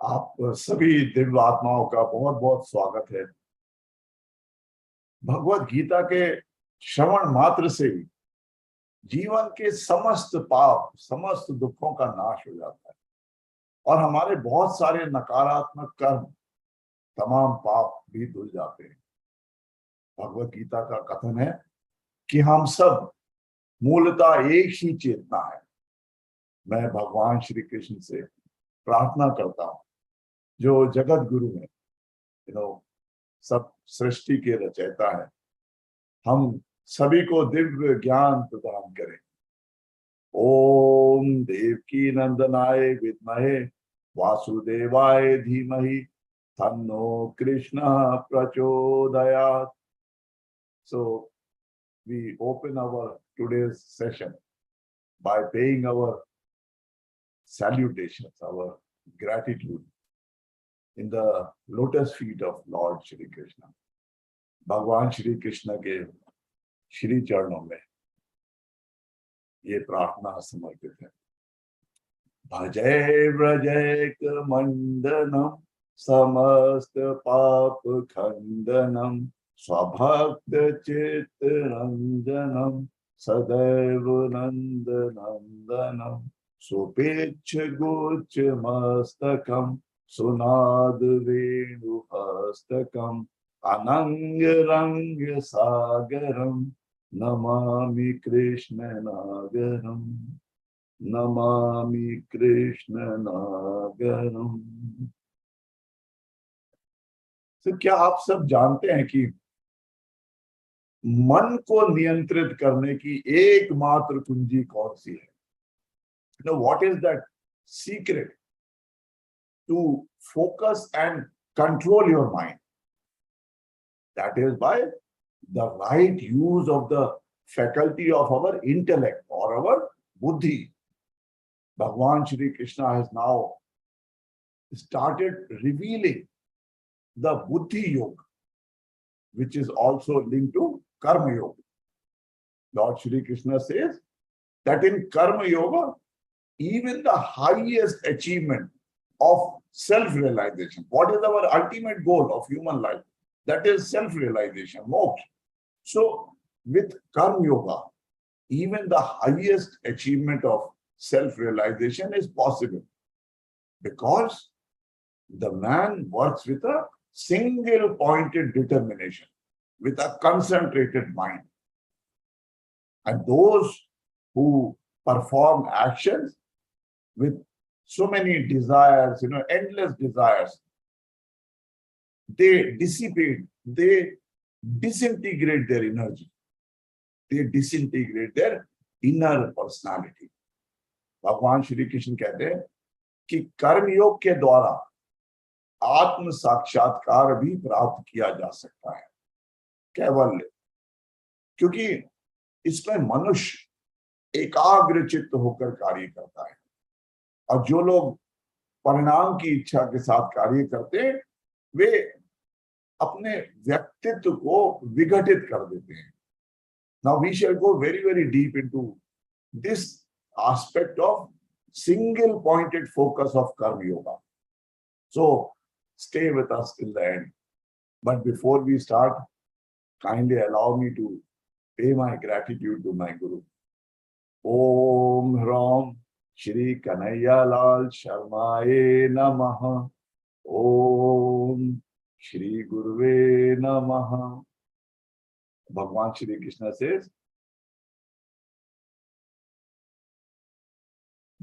आप सभी दिव्य आत्माओं का बहुत बहुत स्वागत है। भगवत गीता के श्रवण मात्र से ही जीवन के समस्त पाप, समस्त दुखों का नाश हो जाता है और हमारे बहुत सारे नकारात्मक कर्म, तमाम पाप भी धुल जाते हैं। भगवत गीता का कथन है कि हम सब मूलतः एक ही चेतना है। मैं भगवान श्री कृष्ण से प्रार्थना करता हूँ, जो जगत गुरु है, सब सृष्टि के रचयिता है, हम सभी को दिव्य ज्ञान प्रदान करें। ओम देवकी नंदनाय विद्महे वासुदेवाय धीमहि तन्नो कृष्ण प्रचोदयात्। So we open our today's session by paying our salutations, our gratitude in the lotus feet of Lord Shri Krishna. भगवान श्री कृष्ण के श्री चरणों में ये प्रार्थना समर्पित है। भजै व्रजैक मंडनम समस्त पाप खंडनम स्वभक्त चित्त रंजनम सदैव नंद नंदनम सुपेच्छ गुच्छ मस्तकम सुनाद वेणु हस्तकम अनंग रंग सागरम नमामि कृष्ण नागरम, नमामि कृष्ण नागरम। तो क्या आप सब जानते हैं कि मन को नियंत्रित करने की एकमात्र कुंजी कौन सी है? What is that secret to focus and control your mind? That is by the right use of the faculty of our intellect or our buddhi. Bhagwan Shri Krishna has now started revealing the buddhi yoga, which is also linked to karma yoga. Lord Shri Krishna says that in karma yoga, even the highest achievement of self-realization, what is our ultimate goal of human life? That is self-realization, moksha. So with karma yoga, even the highest achievement of self-realization is possible because the man works with a single pointed determination, with a concentrated mind. And those who perform actions with so many desires, endless desires, they dissipate, they disintegrate their energy. They disintegrate their inner personality. भगवान श्री कृष्ण कहते हैं कि कर्म योग के द्वारा आत्म साक्षात्कार भी प्राप्त किया जा सकता है, कैवल्य, क्योंकि इसमें मनुष्य एकाग्र चित्त होकर कार्य करता है और जो लोग परिणाम की इच्छा के साथ कार्य करते हैं वे अपने व्यक्तित्व को विघटित कर देते हैं। Now we shall go very, very deep into this aspect of single pointed focus of karma yoga. So stay with us till the end. But before we start, kindly allow me to pay my gratitude to my Guru. Om Hram Shri Kanhaiyalal Sharmaye Namaha. Om Shri Guruve Namaha. Bhagwan Shri Krishna says,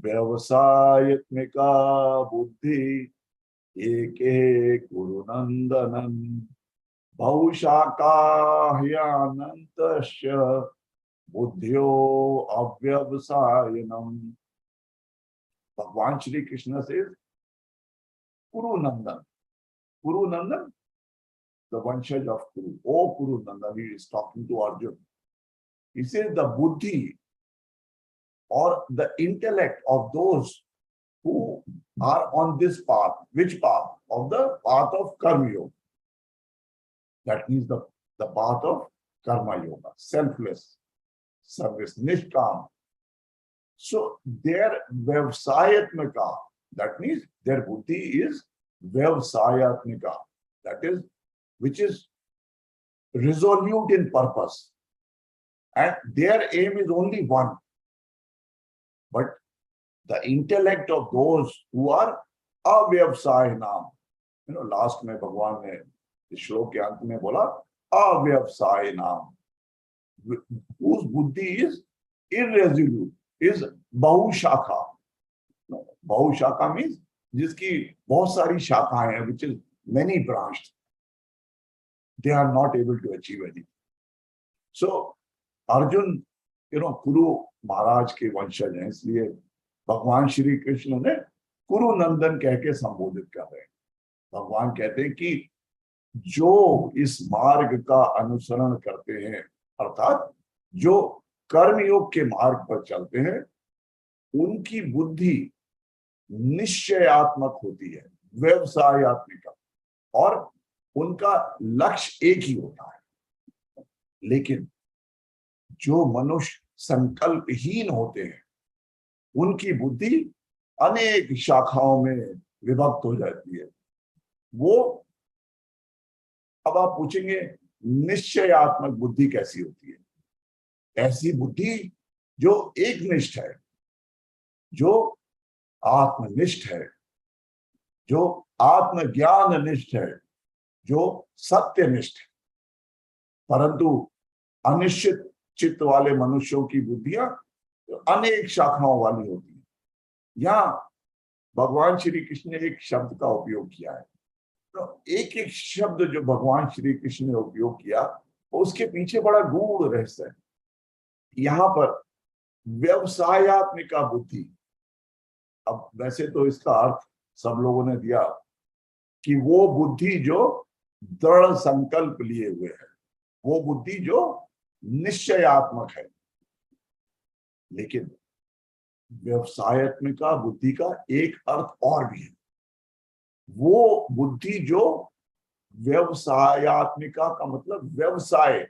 Vyavasayatmika buddhi eke kurunandanam bhausakahyanantasya buddhyo avyavasayanam. Bhagwan Shri Krishna says, Kurunandan. Kurunandan, the vanshaj of Kuru. Oh Kurunandan, he is talking to Arjuna. He says the buddhi or the intellect of those who are on this path. Which path? Of the path of karma yoga. That means the path of karma yoga, selfless service, nishkam. So their vyavasayatmika That means their buddhi is vyavsayatmika, that is, which is resolute in purpose, and their aim is only one. But the intellect of those who are avyavsayinam, last में भगवान ने इस श्लोक के अंत में बोला avyavsayinam, whose buddhi is irresolute, is bahushakha. Bahushakha means जिसकी बहुत सारी शाखाएं हैं, which is many branched. They are not able to achieve anything. So Arjun, Kuru महाराज के वंशज हैं, इसलिए भगवान श्री कृष्ण ने कुरुनंदन कह के संबोधित कर रहे हैं। भगवान कहते हैं कि जो इस मार्ग का अनुसरण करते हैं, अर्थात जो कर्मयोग के मार्ग पर चलते हैं, उनकी बुद्धि निश्चयात्मक होती है, व्यवसायत्मिका, और उनका लक्ष्य एक ही होता है। लेकिन जो मनुष्य संकल्पहीन होते हैं, उनकी बुद्धि अनेक शाखाओं में विभक्त हो जाती है। वो, अब आप पूछेंगे निश्चयात्मक बुद्धि कैसी होती है? ऐसी बुद्धि जो एक निष्ठ है, जो आत्मनिष्ठ है, जो आत्मज्ञान निष्ठ है, जो सत्यनिष्ठ है। परंतु अनिश्चित चित्त वाले मनुष्यों की बुद्धियां अनेक शाखाओं वाली होती है। यहां भगवान श्री कृष्ण ने एक शब्द का उपयोग किया है, तो एक एक शब्द जो भगवान श्री कृष्ण ने उपयोग किया, उसके पीछे बड़ा गूढ़ रहस्य है। यहां पर व्यवसायत्मिका बुद्धि, अब वैसे तो इसका अर्थ सब लोगों ने दिया कि वो बुद्धि जो दृढ़ संकल्प लिए हुए है, वो बुद्धि जो निश्चयात्मक है। लेकिन व्यवसायत्मिका बुद्धि का एक अर्थ और भी है। वो बुद्धि जो व्यवसायत्मिका का मतलब व्यवसाय,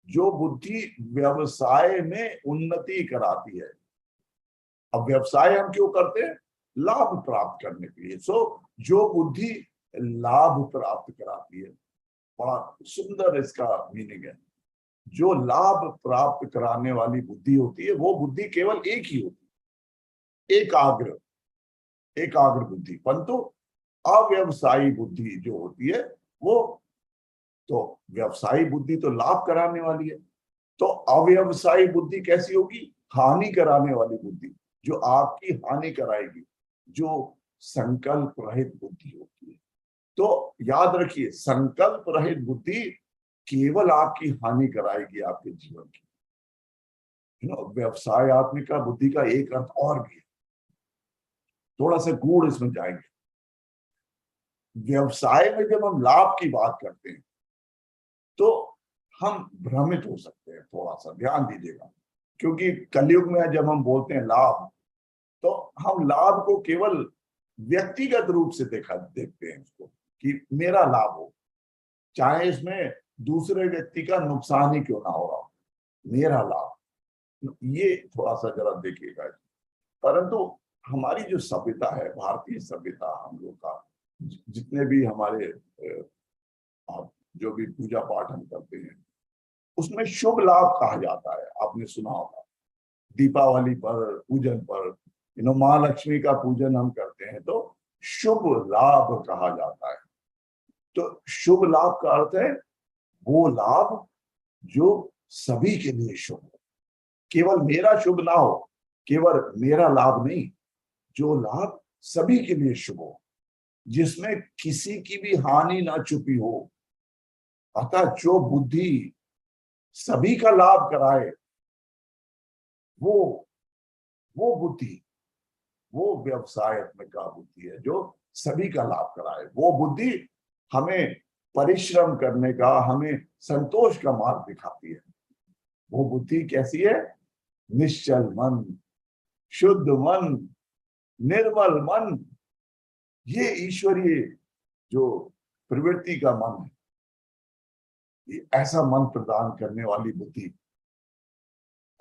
जो बुद्धि व्यवसाय में उन्नति कराती है। अब व्यवसाय हम क्यों करते हैं? लाभ प्राप्त करने के लिए। सो जो बुद्धि लाभ प्राप्त कराती है, बड़ा सुंदर इसका मीनिंग है। जो लाभ प्राप्त कराने वाली बुद्धि होती है, वो बुद्धि केवल एक ही होती है, एकाग्र बुद्धि। परंतु अव्यवसायी बुद्धि जो होती है, वो तो व्यवसायी बुद्धि तो लाभ कराने वाली है, तो अव्यवसायी बुद्धि कैसी होगी? हानि कराने वाली बुद्धि, जो आपकी हानि कराएगी, जो संकल्प रहित बुद्धि होती है। तो याद रखिए, संकल्प रहित बुद्धि केवल आपकी हानि कराएगी आपके जीवन की। व्यवसायत्मिका बुद्धि का एक अर्थ और भी है, थोड़ा सा गूढ़ इसमें जाएंगे। व्यवसाय में जब हम लाभ की बात करते हैं, तो हम भ्रमित हो सकते हैं। थोड़ा सा ध्यान दीजिएगा, क्योंकि कलयुग में जब हम बोलते हैं लाभ, तो हम लाभ को केवल व्यक्तिगत रूप से देखते हैं उसको, कि मेरा लाभ हो, चाहे इसमें दूसरे व्यक्ति का नुकसान ही क्यों ना हो रहा, मेरा लाभ। ये थोड़ा सा जरा देखिएगा। परंतु हमारी जो सभ्यता है, भारतीय सभ्यता, हम लोग का जितने भी हमारे जो भी पूजा पाठ हम करते हैं, उसमें शुभ लाभ कहा जाता है। आपने सुना होगा, दीपावली पर, पूजन पर, महालक्ष्मी का पूजन हम करते हैं तो शुभ लाभ कहा जाता है। तो शुभ लाभ का अर्थ है वो लाभ जो सभी के लिए शुभ हो, केवल मेरा शुभ ना हो, केवल मेरा लाभ नहीं, जो लाभ सभी के लिए शुभ हो, जिसमें किसी की भी हानि ना छुपी हो। अतः जो बुद्धि सभी का लाभ कराए, वो बुद्धि, वो व्यवसायत्मिक बुद्धि है, जो सभी का लाभ कराए। वो बुद्धि हमें परिश्रम करने का, हमें संतोष का मार्ग दिखाती है। वो बुद्धि कैसी है? निश्चल मन, शुद्ध मन, निर्मल मन, ये ईश्वरीय जो प्रवृत्ति का मन है, ये ऐसा मन प्रदान करने वाली बुद्धि,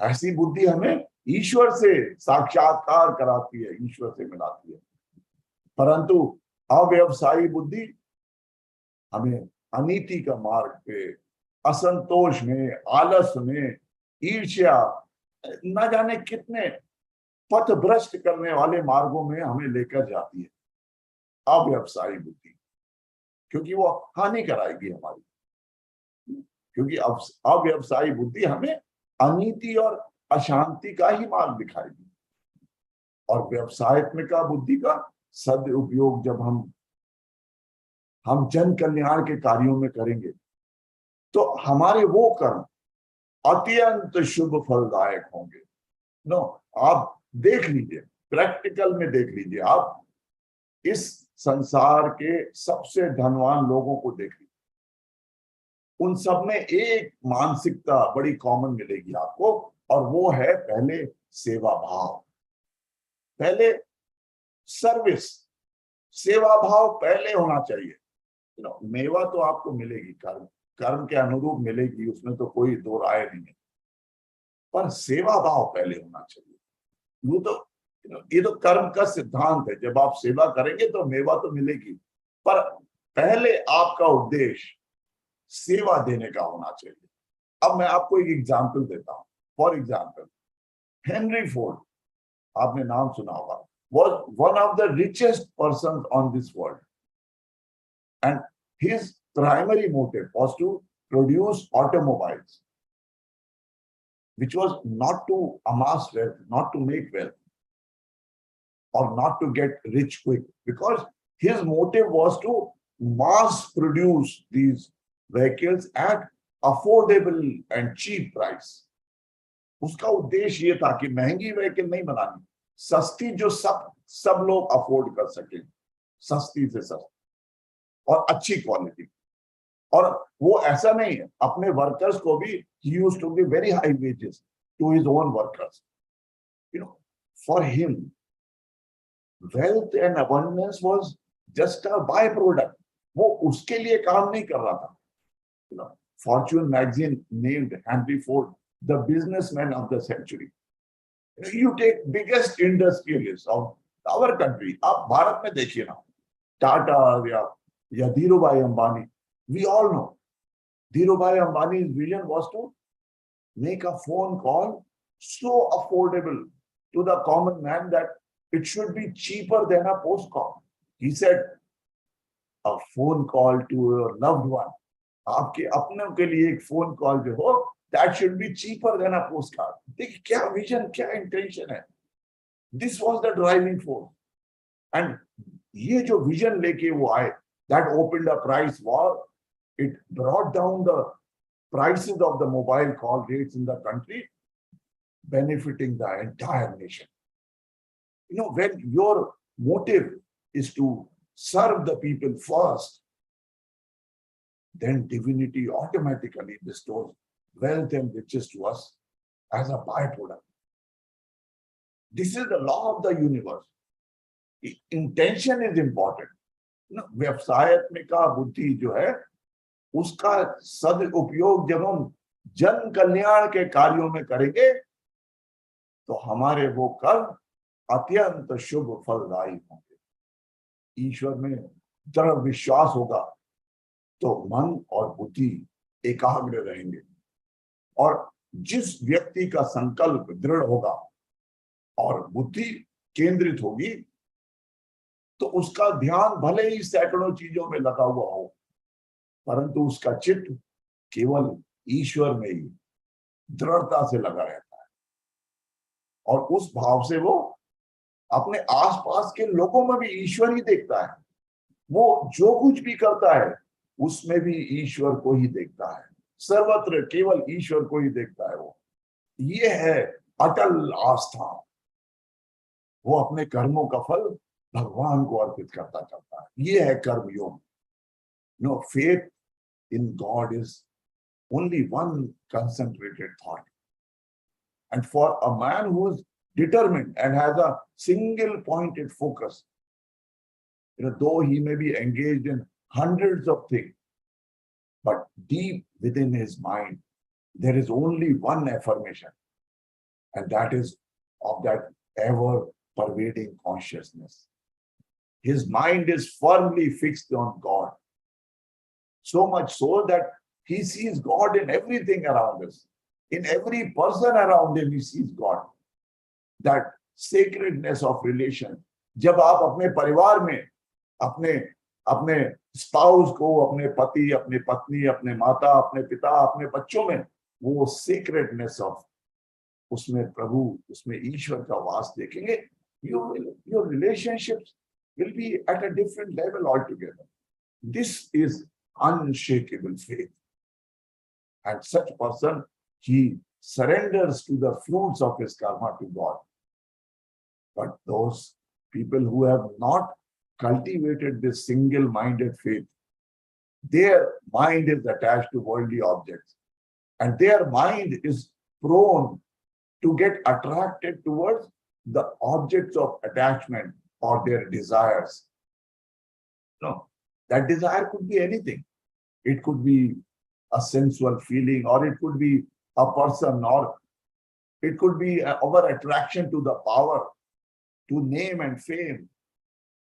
ऐसी बुद्धि हमें ईश्वर से साक्षात्कार कराती है, ईश्वर से मिलाती है। परंतु अव्यवसायी बुद्धि हमें अनीति का मार्ग पे, असंतोष में, आलस में, ईर्ष्या, न जाने कितने पथ भ्रष्ट करने वाले मार्गों में हमें लेकर जाती है अव्यवसायी बुद्धि, क्योंकि वो हानि कराएगी हमारी। क्योंकि अव्यवसायी बुद्धि हमें अनीति और अशांति का ही मार्ग दिखाएगी, और व्यवसायत्मिका बुद्धि का सदुपयोग जब हम जन कल्याण के कार्यों में करेंगे तो हमारे वो कर्म अत्यंत शुभ फलदायक होंगे। नो, आप देख लीजिए, प्रैक्टिकल में देख लीजिए, आप इस संसार के सबसे धनवान लोगों को देख लीजिए, उन सब में एक मानसिकता बड़ी कॉमन मिलेगी आपको, और वो है पहले सेवा भाव, पहले सर्विस, सेवा भाव पहले होना चाहिए। मेवा तो आपको मिलेगी, कर्म कर्म के अनुरूप मिलेगी, उसमें तो कोई दो राय नहीं है, पर सेवा भाव पहले होना चाहिए। वो तो ये तो कर्म का सिद्धांत है, जब आप सेवा करेंगे तो मेवा तो मिलेगी, पर पहले आपका उद्देश्य सेवा देने का होना चाहिए। अब मैं आपको एक एग्जाम्पल देता हूं। फॉर एग्जाम्पल, हेनरी फोर्ड, आपने नाम सुना होगा, was one of the richest persons on this world, and his primary motive was to produce automobiles, which was not to amass wealth, not to make wealth, or not to get rich quick, because his motive was to mass produce these vehicles at affordable and cheap price. उसका उद्देश्य ये था कि महंगी vehicle नहीं बनानी, सस्ती जो सब लोग अफोर्ड कर सके, सस्ती से सस्ती और अच्छी क्वालिटी। और वो ऐसा नहीं है, अपने वर्कर्स को भी he used to give very high wages to his own workers. For him, wealth and abundance was just a byproduct. वो उसके लिए काम नहीं कर रहा था। Fortune magazine named Henry Ford the businessman of the century. You take biggest industrialists of our country, आप भारत में देखिए ना, टाटा या Dhirubhai Ambani, we all know Dhirubhai Ambani's vision was to make a phone call so affordable to the common man that it should be cheaper than a post call. He said, a phone call to your loved one, आपके अपनों के लिए एक phone call जो हो, that should be cheaper than a postcard. देखिए क्या vision, क्या इंटेंशन है. This was the driving force. And ये जो विजन लेके वो आए, that opened a price war. It brought down the prices of the mobile call rates in the country, benefiting the entire nation. When your motive is to serve the people first, then divinity automatically bestows wealth and riches to us as a byproduct. This is the law of the universe. Intention is important. व्यवसायत्मिका बुद्धि जो है, उसका सदुपयोग जब हम जन कल्याण के कार्यों में करेंगे तो हमारे वो कर्म अत्यंत शुभ फलदायी होंगे। ईश्वर में दृढ़ विश्वास होगा तो मन और बुद्धि एकाग्र रहेंगे, और जिस व्यक्ति का संकल्प दृढ़ होगा और बुद्धि केंद्रित होगी तो उसका ध्यान भले ही सैकड़ों चीजों में लगा हुआ हो, परंतु उसका चित्त केवल ईश्वर में ही दृढ़ता से लगा रहता है, और उस भाव से वो अपने आसपास के लोगों में भी ईश्वर ही देखता है। वो जो कुछ भी करता है उसमें भी ईश्वर को ही देखता है, सर्वत्र केवल ईश्वर को ही देखता है। वो ये है अटल आस्था। वो अपने कर्मों का फल भगवान को अर्पित करता चलता है। ये है कर्म योग। Faith in God is only one concentrated thought. And for a man who is determined and has a single pointed focus, though he may be engaged in hundreds of things, but deep within his mind, there is only one affirmation, and that is of that ever pervading consciousness. His mind is firmly fixed on God. So much so that he sees God in everything around us. In every person around him, he sees God. That sacredness of relation. जब आप अपने परिवार में अपने अपने spouse को, अपने पति, अपने पत्नी, अपने माता, अपने पिता, अपने बच्चों में वो sacredness of उसमें प्रभु, उसमें ईश्वर का वास देखेंगे, your relationships will be at a different level altogether. This is unshakable faith. And such person, he surrenders to the fruits of his karma to God. But those people who have not cultivated this single-minded faith, their mind is attached to worldly objects. And their mind is prone to get attracted towards the objects of attachment or their desires. No, that desire could be anything. It could be a sensual feeling, or it could be a person, or it could be our attraction to the power, to name and fame,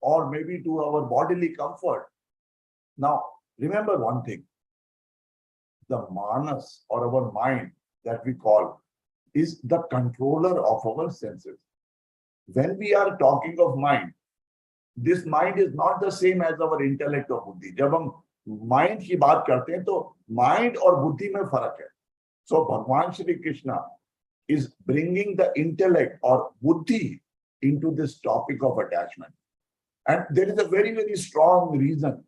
or maybe to our bodily comfort. Now, remember one thing. The manas, or our mind that we call, is the controller of our senses. When we are talking of mind, this mind is not the same as our intellect or buddhi. जब हम mind की बात करते हैं तो mind और बुद्धि में फर्क है. So Bhagwaan Shri Krishna is bringing the intellect or buddhi into this topic of attachment. And there is a very, very strong reason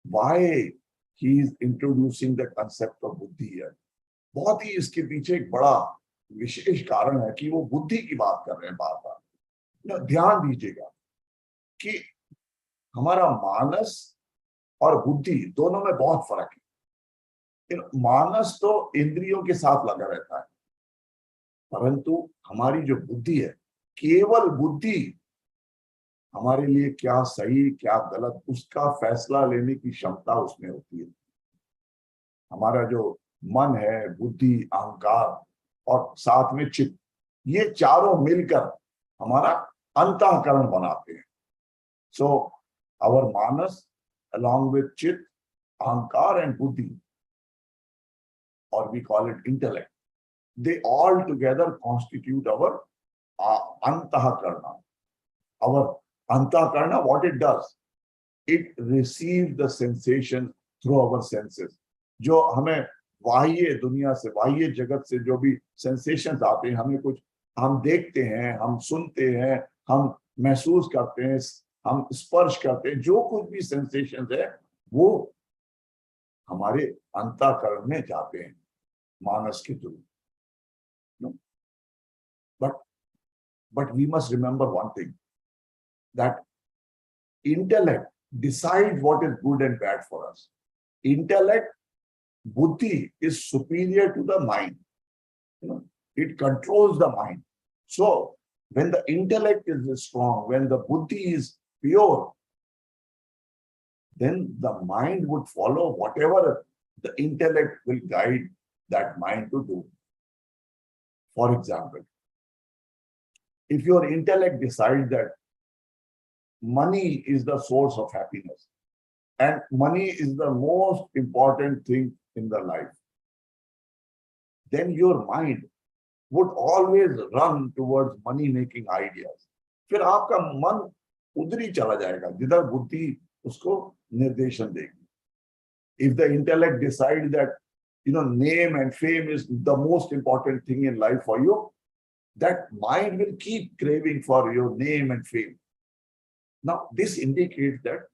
why he is introducing the concept of buddhi here. बहुत ही इसके पीछे एक बड़ा विशेष कारण है कि वो बुद्धि की बात कर रहे हैं बार बार. ध्यान दीजिएगा कि हमारा मानस और बुद्धि दोनों में बहुत फर्क है. मानस तो इंद्रियों के साथ लगा रहता है, परंतु हमारी जो बुद्धि है, केवल बुद्धि हमारे लिए क्या सही क्या गलत उसका फैसला लेने की क्षमता उसमें होती है. हमारा जो मन है, बुद्धि, अहंकार और साथ में चित्त, ये चारों मिलकर हमारा अंतःकरण बनाते हैं. So our manas along with chit, ahankar and buddhi, or we call it intellect, they all together constitute our antahakarana. Our antahakarana, what it does, it receives the sensation through our senses. जो हमें बाह्य दुनिया से, बाह्य जगत से जो भी sensations आते हैं, हमें कुछ हम देखते हैं, हम सुनते हैं, हम महसूस करते हैं, हम स्पर्श करते हैं, जो कुछ भी सेंसेशंस है वो हमारे अंतःकरण में जाते हैं मानस के through. But we must remember one thing, that intellect decides what is good and bad for us. Intellect, buddhi, is superior to the mind. It controls the mind. So when the intellect is strong, when the buddhi is pure, then the mind would follow whatever the intellect will guide that mind to do. For example, if your intellect decides that money is the source of happiness and money is the most important thing in the life, then your mind would always run towards money making ideas. फिर आपका मन उधर ही चला जाएगा जिधर बुद्धि उसको निर्देशन देगी. If the intellect decides that name and fame is the most important thing in life for you, that mind will keep craving for your name and fame. Now this indicates that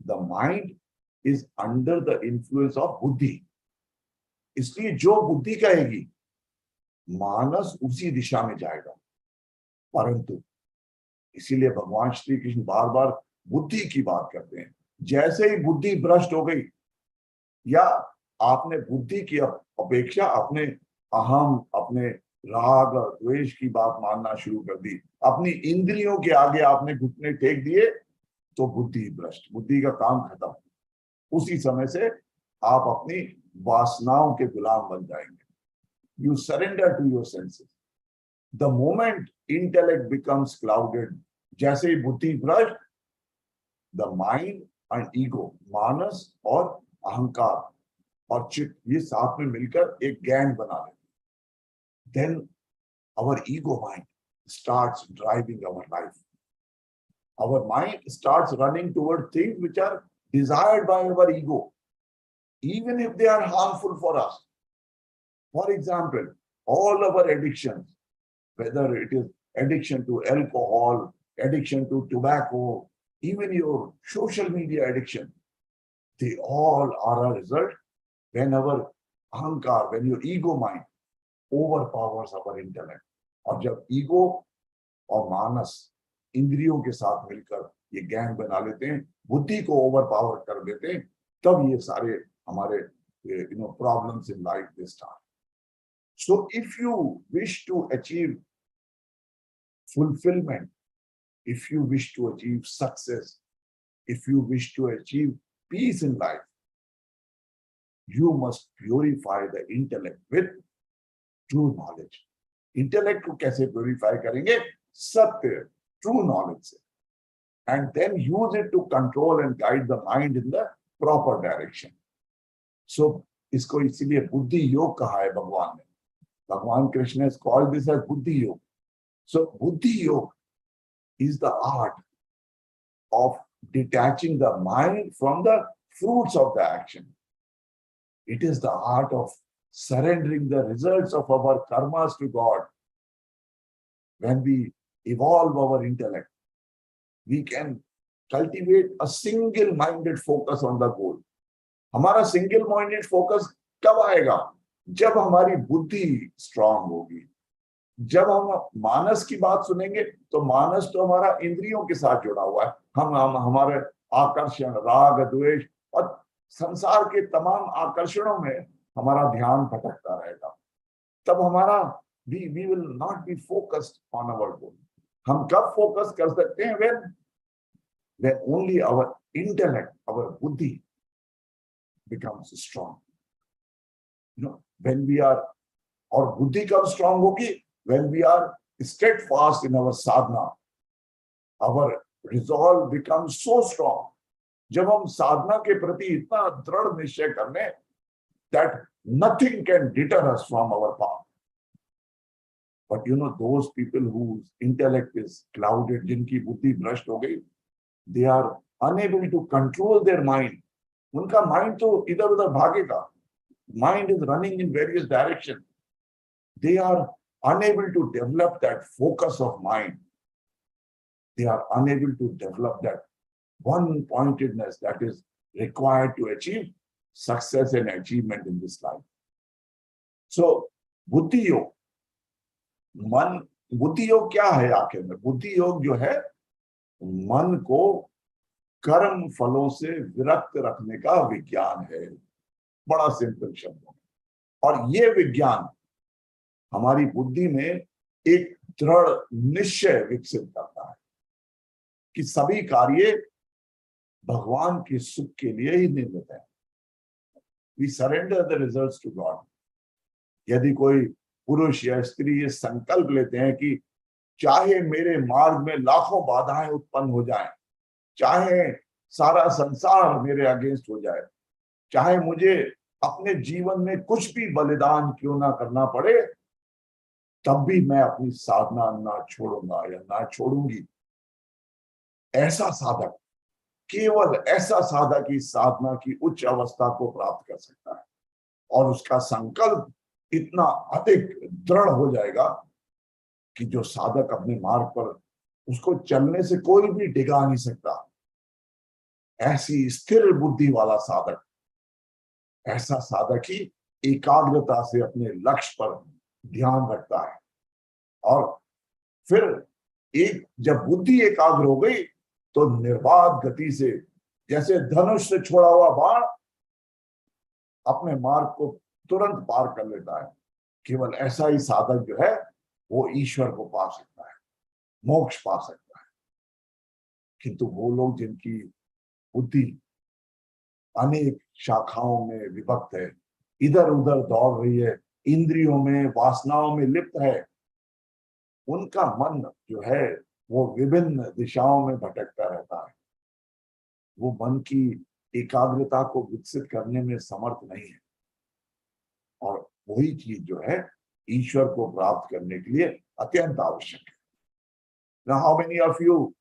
the mind is under the influence of buddhi. इसलिए जो बुद्धि कहेगी मानस उसी दिशा में जाएगा. परंतु इसीलिए भगवान श्री कृष्ण बार बार बुद्धि की बात करते हैं. जैसे ही बुद्धि भ्रष्ट हो गई या आपने बुद्धि की अपेक्षा अपने अहम, अपने राग और द्वेष की बात मानना शुरू कर दी, अपनी इंद्रियों के आगे आपने घुटने टेक दिए, तो बुद्धि भ्रष्ट, बुद्धि का काम खत्म. उसी समय से आप अपनी वासनाओं के गुलाम बन जाएंगे. You surrender to your senses. The moment intellect becomes clouded, जैसे ही बुद्धि भ्रष्ट, द माइंड एंड ईगो, मानस और अहंकार और चित्त, ये साथ में मिलकर एक गैंग बना लेते। Then our ego mind starts driving our life. Our mind starts running toward things which are desired by our ego, even if they are harmful for us. For example, all our addictions, whether it is addiction to alcohol, addiction to tobacco, even your social media addiction, they all are a result when our ahankar, when your ego mind overpowers our intellect. और जब ego और मानस इंद्रियों के साथ मिलकर ये gang बना लेते हैं, बुद्धि को ओवर पावर कर देते हैं, तब ये सारे हमारे problems in life they start. So if you wish to achieve fulfillment, if you wish to achieve success, if you wish to achieve peace in life, you must purify the intellect with true knowledge. Intellect को कैसे purify करेंगे? सत्य, true knowledge से, and then use it to control and guide the mind in the proper direction. So इसको इसीलिए बुद्धि योग कहा है भगवान ने. भगवान Krishna has called this as बुद्धि योग. So buddhi yoga is the art of detaching the mind from the fruits of the action. It is the art of surrendering the results of our karmas to God. When we evolve our intellect, we can cultivate a single-minded focus on the goal. हमारा single-minded focus कब आएगा? जब हमारी बुद्धि strong होगी. जब हम मानस की बात सुनेंगे तो मानस तो हमारा इंद्रियों के साथ जुड़ा हुआ है. हम हमारे आकर्षण, राग, द्वेष और संसार के तमाम आकर्षणों में हमारा ध्यान भटकता रहेगा. तब हमारा we will not be focused on our goal. हम कब फोकस कर सकते हैं? when only our intellect, our buddhi becomes strong. When we are, और बुद्धि कब स्ट्रांग होगी? When we are steadfast in our sadhana, our resolve becomes so strong. जब हम साधना के प्रति इतना दृढ़ निश्चय कर लें that nothing can deter us from our path. But those people whose intellect is clouded, जिनकी बुद्धि भ्रष्ट हो गई, they are unable to control their mind. उनका mind तो इधर उधर भागेगा. Mind is running in various directions. They are unable to develop that focus of mind. They are unable to develop that one-pointedness that is required to achieve success and achievement in this life. So, बुद्धि योग, मन, बुद्धि योग क्या है आखिर में? बुद्धि योग जो है, मन को कर्म फलों से विरक्त रखने का विज्ञान है. बड़ा सिंपल शब्द है. और ये विज्ञान हमारी बुद्धि में एक दृढ़ निश्चय विकसित करता है कि सभी कार्य भगवान के सुख के लिए ही निर्मित है. We surrender the results to God. यदि कोई पुरुष या स्त्री ये संकल्प लेते हैं कि चाहे मेरे मार्ग में लाखों बाधाएं उत्पन्न हो जाएं, चाहे सारा संसार मेरे अगेंस्ट हो जाए, चाहे मुझे अपने जीवन में कुछ भी बलिदान क्यों ना करना पड़े, तब भी मैं अपनी साधना ना छोड़ूंगा या ना छोड़ूंगी. ऐसा साधक, केवल ऐसा साधक ही साधना की उच्च अवस्था को प्राप्त कर सकता है. और उसका संकल्प इतना अधिक दृढ़ हो जाएगा कि जो साधक अपने मार्ग पर, उसको चलने से कोई भी डिगा नहीं सकता. ऐसी स्थिर बुद्धि वाला साधक, ऐसा साधक ही एकाग्रता से अपने लक्ष्य पर ध्यान रखता है. और फिर एक जब बुद्धि एकाग्र हो गई तो निर्बाध गति से, जैसे धनुष से छोड़ा हुआ बाण, अपने मार्ग को तुरंत पार कर लेता है. केवल ऐसा ही साधक जो है वो ईश्वर को पा सकता है, मोक्ष पा सकता है. किंतु वो लोग जिनकी बुद्धि अनेक शाखाओं में विभक्त है, इधर उधर दौड़ रही है, इंद्रियों में, वासनाओं में लिप्त है, उनका मन जो है वो विभिन्न दिशाओं में भटकता रहता है. वो मन की एकाग्रता को विकसित करने में समर्थ नहीं है। और वही चीज जो है ईश्वर को प्राप्त करने के लिए अत्यंत आवश्यक है। Now, how many of you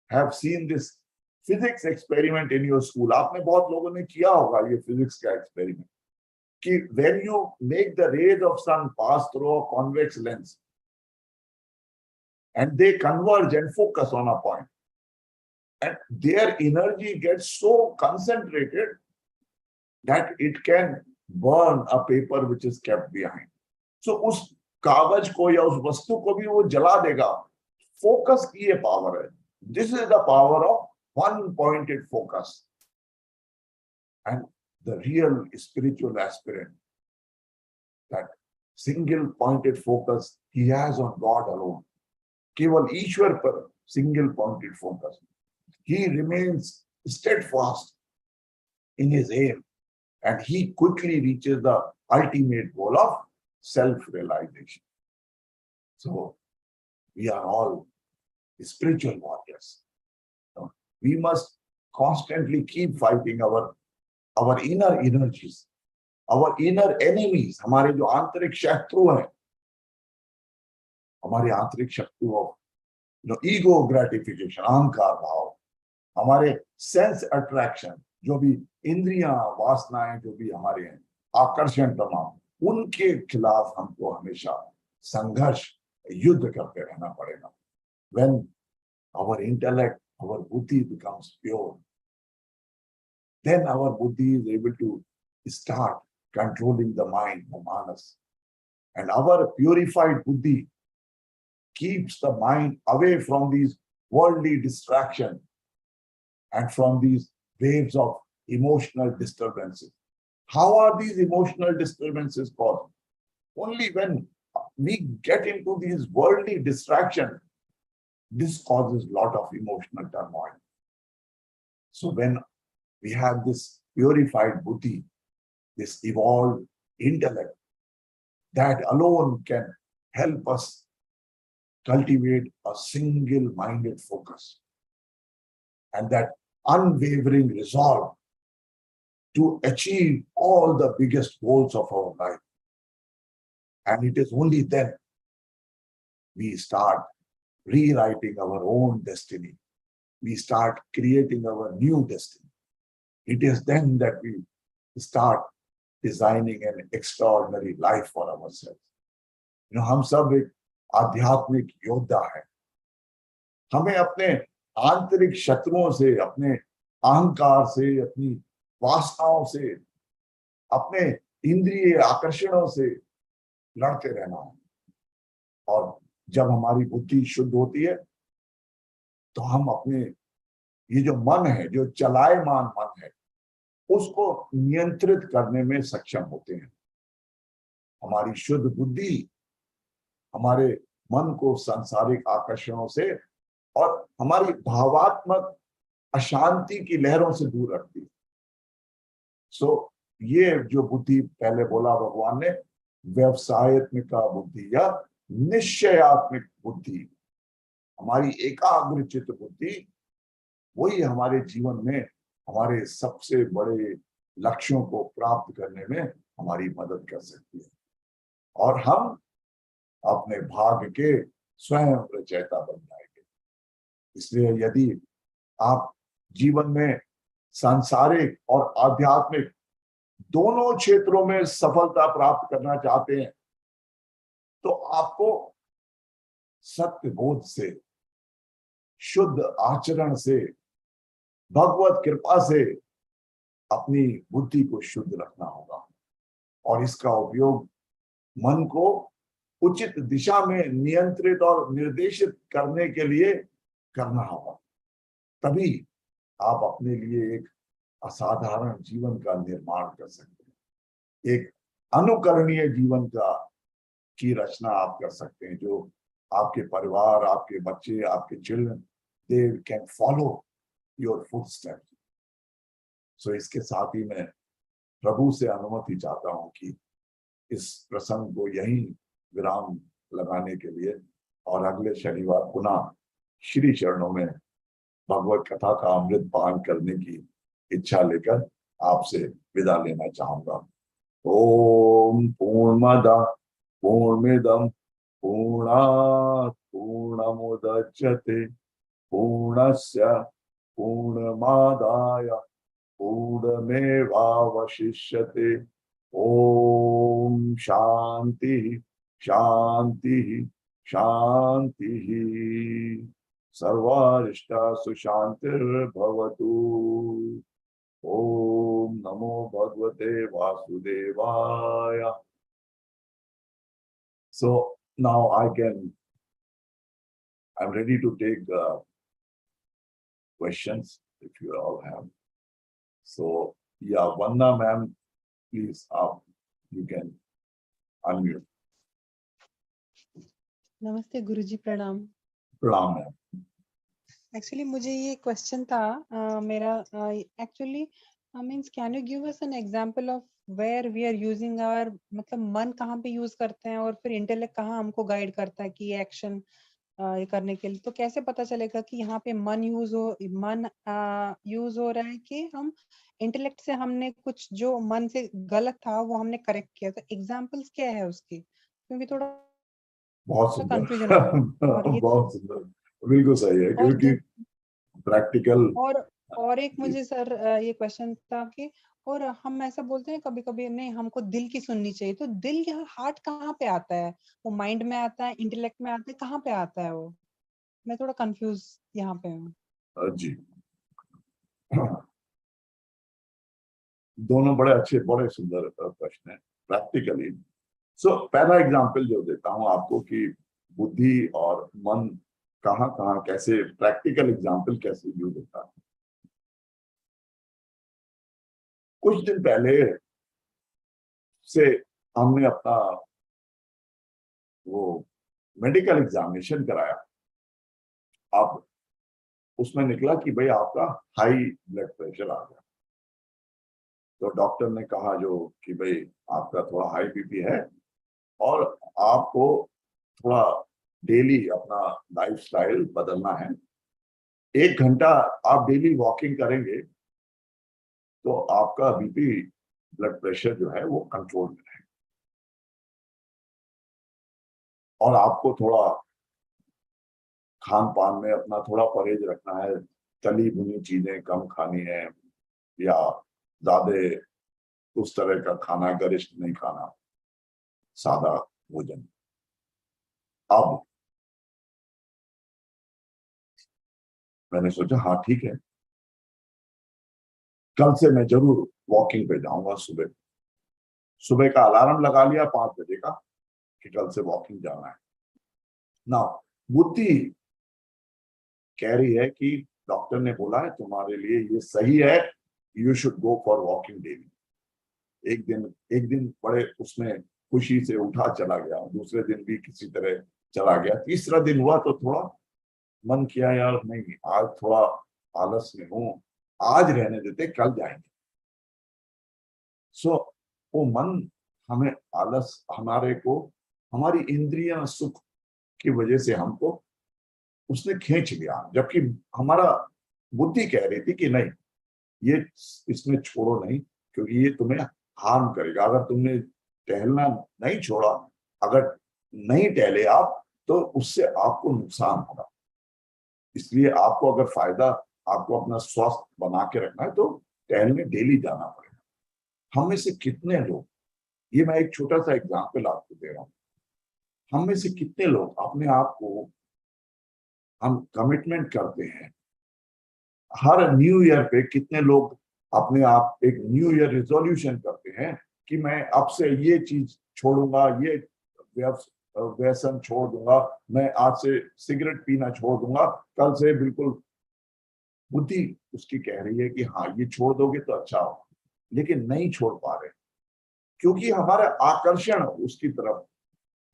have seen this physics experiment in your school? आपने बहुत लोगों ने किया होगा ये फिजिक्स का एक्सपेरिमेंट कि when you make the rays of sun pass through a convex lens and they converge and focus on a point, and their energy gets so concentrated that it can burn a paper which is kept behind. So उस कागज को या उस वस्तु को भी वो जला देगा। फोकस की ये पावर है। This is the power of one pointed focus. And the real spiritual aspirant, that single pointed focus he has on God alone. केवल ईश्वर पर single pointed focus. He remains steadfast in his aim and he quickly reaches the ultimate goal of self-realization. So we are all spiritual warriors. We must constantly keep fighting our inner energies, our inner enemies, हमारे जो आंतरिक शत्रु हैं, हमारे आंतरिक शत्रु of ego gratification, अहंकार भाव, हमारे सेंस अट्रैक्शन, जो भी इंद्रियां वासनाएं जो भी हमारे हैं, आकर्षण तमाम, उनके खिलाफ हमको हमेशा संघर्ष युद्ध करते रहना पड़ेगा. When our intellect, our buddhi becomes pure, then our buddhi is able to start controlling the mind, the manas. And our purified buddhi keeps the mind away from these worldly distractions and from these waves of emotional disturbances. How are these emotional disturbances caused? Only when we get into these worldly distractions, this causes a lot of emotional turmoil. So when we have this purified buddhi, this evolved intellect, that alone can help us cultivate a single-minded focus and that unwavering resolve to achieve all the biggest goals of our life. And it is only then we start rewriting our own destiny. We start creating our new destiny. It is then that we start designing an extraordinary life for ourselves. हम सब एक आध्यात्मिक योद्धा हैं. हमें अपने आंतरिक शत्रुओं से, अपने अहंकार से, अपनी वासनाओं से, अपने इंद्रिय आकर्षणों से लड़ते रहना है. और जब हमारी बुद्धि शुद्ध होती है तो हम अपने ये जो मन है, जो चलायमान मन है, उसको नियंत्रित करने में सक्षम होते हैं. हमारी शुद्ध बुद्धि हमारे मन को सांसारिक आकर्षणों से और हमारी भावात्मक अशांति की लहरों से दूर रखती है. सो ये जो बुद्धि पहले बोला भगवान ने, व्यवसायत्मिक बुद्धि या निश्चयात्मिक बुद्धि, हमारी एकाग्रचित बुद्धि, वही हमारे जीवन में हमारे सबसे बड़े लक्ष्यों को प्राप्त करने में हमारी मदद कर सकती है. और हम अपने भाग्य के स्वयं रचयिता बन जाएंगे. इसलिए यदि आप जीवन में सांसारिक और आध्यात्मिक दोनों क्षेत्रों में सफलता प्राप्त करना चाहते हैं तो आपको सत्य बोध से, शुद्ध आचरण से, भगवत कृपा से अपनी बुद्धि को शुद्ध रखना होगा और इसका उपयोग मन को उचित दिशा में नियंत्रित और निर्देशित करने के लिए करना होगा. तभी आप अपने लिए एक असाधारण जीवन का निर्माण कर सकते हैं. एक अनुकरणीय जीवन की रचना आप कर सकते हैं, जो आपके परिवार, आपके बच्चे, आपके children, they can follow your footsteps. So इसके साथ ही मैं प्रभु से अनुमति चाहता हूं कि इस प्रसंग को यहीं विराम लगाने के लिए और अगले शनिवार पुनः श्री चरणों में भगवत कथा का अमृत पान करने की इच्छा लेकर आपसे विदा लेना चाहूंगा। ओम पूर्णमद पूर्णमिदं पूर्णात् पूर्णमुदच्यते पूर्णस्य पूर्णमादाय पूर्णमेवावशिष्यते। ओम शांति शांति शांति। सर्वारिष्टासु शांतिर्भवतु। ओम नमो भगवते वासुदेवाय। So now I'm ready to take questions if you all have. So yeah, Vanna ma'am, please you can unmute. नमस्ते गुरुजी, प्रणाम। प्रणाम मैम। एक्चुअली मुझे ये क्वेश्चन था मेरा actually means can you give us an example of where we are using our, मतलब मन कहाँ पे यूज करते हैं और फिर इंटेलेक्ट कहाँ हमको गाइड करता है कि ये एक्शन ये करने के लिए। तो कैसे पता चलेगा कि यहाँ पे मन यूज हो रहा है कि हम इंटेलेक्ट से हमने कुछ जो मन से गलत था वो हमने करेक्ट किया। तो एग्जांपल्स क्या है उसकी, क्योंकि थोड़ा बहुत सुंदर कंफ्यूजन हो रहा है। और ये बहुत सुंदर, बिल्कुल सही है, और क्योंकि प्रैक्टिकल। और एक मुझे सर ये क्वेश्चन था कि और हम ऐसा बोलते हैं कभी कभी नहीं हमको दिल की सुननी चाहिए, तो दिल यहाँ हार्ट कहाँ पे आता है? वो माइंड में आता है, इंटेलेक्ट में आता है, कहाँ पे आता है वो? मैं थोड़ा कंफ्यूज यहाँ पे हूँ। जी दोनों बड़े अच्छे बड़े सुंदर प्रश्न है प्रैक्टिकली। सो पहला एग्जांपल जो देता हूं आपको कि बुद्धि और मन कहाँ कहाँ कैसे, प्रैक्टिकल एग्जांपल कैसे यूज होता है। कुछ दिन पहले से हमने अपना वो मेडिकल एग्जामिनेशन कराया। अब उसमें निकला कि भाई आपका हाई ब्लड प्रेशर आ गया। तो डॉक्टर ने कहा जो कि भाई आपका थोड़ा हाई बीपी है और आपको थोड़ा डेली अपना लाइफस्टाइल बदलना है। 1 घंटा आप डेली वॉकिंग करेंगे तो आपका बीपी ब्लड प्रेशर जो है वो कंट्रोल में रहेगा। और आपको थोड़ा खान पान में अपना थोड़ा परहेज रखना है, तली भुनी चीजें कम खानी है या ज्यादा उस तरह का खाना गरिष्ठ नहीं खाना, सादा भोजन। अब मैंने सोचा हाँ ठीक है, कल से मैं जरूर वॉकिंग पे जाऊंगा। सुबह सुबह का अलार्म लगा लिया 5 बजे का कि कल से वॉकिंग जाना है ना। बुद्धि कह रही है कि डॉक्टर ने बोला है तुम्हारे लिए ये सही है, you should go for walking daily. एक दिन बड़े उसमें खुशी से उठा चला गया, दूसरे दिन भी किसी तरह चला गया, तीसरा दिन हुआ तो थोड़ा मन किया यार नहीं आज थोड़ा आलस में हूं, आज रहने देते कल जाएंगे। सो वो मन हमें आलस, हमारे को हमारी इंद्रियां सुख की वजह से हमको उसने खींच लिया, जबकि हमारा बुद्धि कह रही थी कि नहीं ये इसमें छोड़ो नहीं, क्योंकि ये तुम्हें हार्म करेगा। अगर तुमने टहलना नहीं छोड़ा, अगर नहीं टहले आप तो उससे आपको नुकसान होगा। इसलिए आपको अगर फायदा, आपको अपना स्वास्थ्य बना के रखना है तो टहलने डेली जाना पड़ेगा। हम में से कितने लोग, ये मैं एक छोटा सा एग्जांपल आपको दे रहा हूँ, हम में से कितने लोग अपने आप को हम कमिटमेंट करते हैं हर न्यू ईयर पे, कितने लोग अपने आप एक न्यू ईयर रिजोल्यूशन करते हैं कि मैं अब से ये चीज छोड़ूंगा, ये व्यसन छोड़ दूंगा, मैं आज से सिगरेट पीना छोड़ दूंगा, कल से बिल्कुल। बुद्धि उसकी कह रही है कि हाँ ये छोड़ दोगे तो अच्छा हो, लेकिन नहीं छोड़ पा रहे क्योंकि हमारा आकर्षण उसकी तरफ,